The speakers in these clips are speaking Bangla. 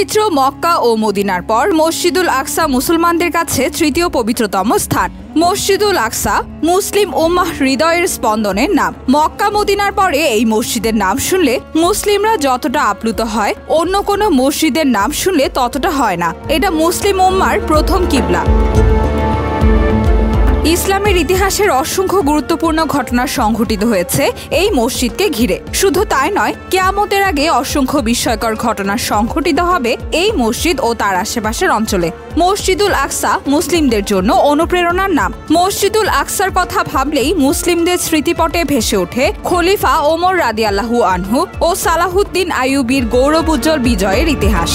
পবিত্র মক্কা ও মদিনার পর মসজিদুল আকসা মুসলমানদের কাছে তৃতীয় পবিত্রতম স্থান। মসজিদুল আকসা মুসলিম উম্মাহ হৃদয়ের স্পন্দনের নাম। মক্কা মদিনার পরে এই মসজিদের নাম শুনলে মুসলিমরা যতটা আপ্লুত হয়, অন্য কোনো মসজিদের নাম শুনলে ততটা হয় না। এটা মুসলিম উম্মার প্রথম কিবলা। ইসলামের ইতিহাসের অসংখ্য গুরুত্বপূর্ণ ঘটনা সংঘটিত হয়েছে এই মসজিদকে ঘিরে। শুধু তাই নয়, কিয়ামতের আগে অসংখ্য বিস্ময়কর ঘটনা সংঘটিত হবে এই মসজিদ ও তার আশেপাশের অঞ্চলে। মসজিদুল আকসা মুসলিমদের জন্য অনুপ্রেরণার নাম। মসজিদুল আকসার কথা ভাবলেই মুসলিমদের স্মৃতিপটে ভেসে ওঠে খলিফা ওমর রাদিয়াল্লাহু আনহু ও সালাহুদ্দিন আইয়ুবীর গৌরবোজ্জ্বল বিজয়ের ইতিহাস।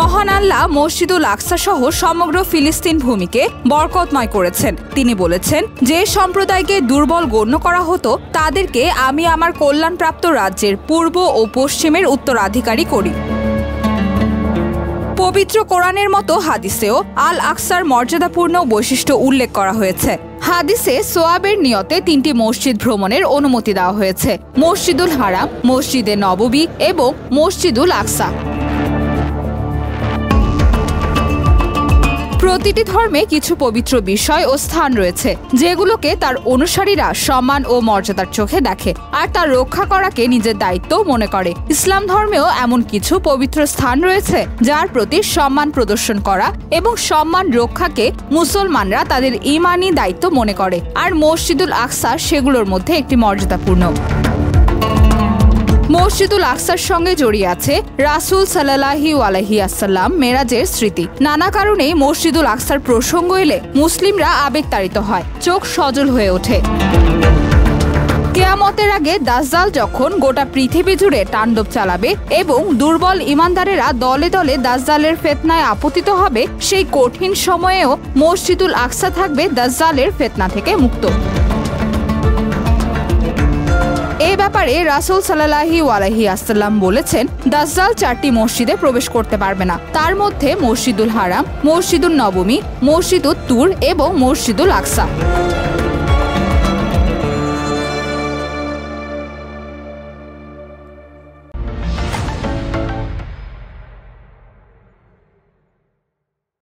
মহান আল্লাহ মসজিদুল আকসা সহ সমগ্র ফিলিস্তিন ভূমিকে বরকতময় করেছেন। তিনি বলেছেন, যে সম্প্রদায়কে দুর্বল গণ্য করা হতো তাদেরকে আমি আমার কল্যাণপ্রাপ্ত রাজ্যের পূর্ব ও পশ্চিমের উত্তরাধিকারী করি। পবিত্র কোরআনের মতো হাদিসেও আল আকসার মর্যাদাপূর্ণ বৈশিষ্ট্য উল্লেখ করা হয়েছে। হাদিসে সোয়াবের নিয়তে 3টি মসজিদ ভ্রমণের অনুমতি দেওয়া হয়েছে: মসজিদুল হারাম, মসজিদে নববী এবং মসজিদুল আকসা। প্রতিটি ধর্মে কিছু পবিত্র বিষয় ও স্থান রয়েছে যেগুলোকে তার অনুসারীরা সম্মান ও মর্যাদার চোখে দেখে আর তা রক্ষা করাকে নিজের দায়িত্ব মনে করে। ইসলাম ধর্মেও এমন কিছু পবিত্র স্থান রয়েছে যার প্রতি সম্মান প্রদর্শন করা এবং সম্মান রক্ষাকে মুসলমানরা তাদের ঈমানি দায়িত্ব মনে করে, আর মসজিদুল আকসা সেগুলোর মধ্যে একটি মর্যাদাপূর্ণ। মসজিদুল আকসার সঙ্গে জড়িয়ে আছে রাসূল সাল্লাল্লাহু আলাইহি ওয়াসাল্লাম মেরাজের স্মৃতি। নানা কারণেই মসজিদুল আকসার প্রসঙ্গ এলে মুসলিমরা আবেগতাড়িত হয়, চোখ সজল হয়ে ওঠে। কিয়ামতের আগে দাজ্জাল যখন গোটা পৃথিবী জুড়ে তাণ্ডব চালাবে এবং দুর্বল ঈমানদারেরা দলে দলে দাজ্জালের ফিতনায় আপতিত হবে, সেই কঠিন সময়েও মসজিদুল আকসা থাকবে দাজ্জালের ফিতনা থেকে মুক্ত। এই ব্যাপারে রাসূল সাল্লাল্লাহু আলাইহি ওয়াসাল্লাম বলেছেন, দাজ্জাল 4টি মসজিদে প্রবেশ করতে পারবে না। তার মধ্যে মসজিদুল হারাম, মসজিদুল নববী, মসজিদুত তুর এবং মসজিদুল আকসা।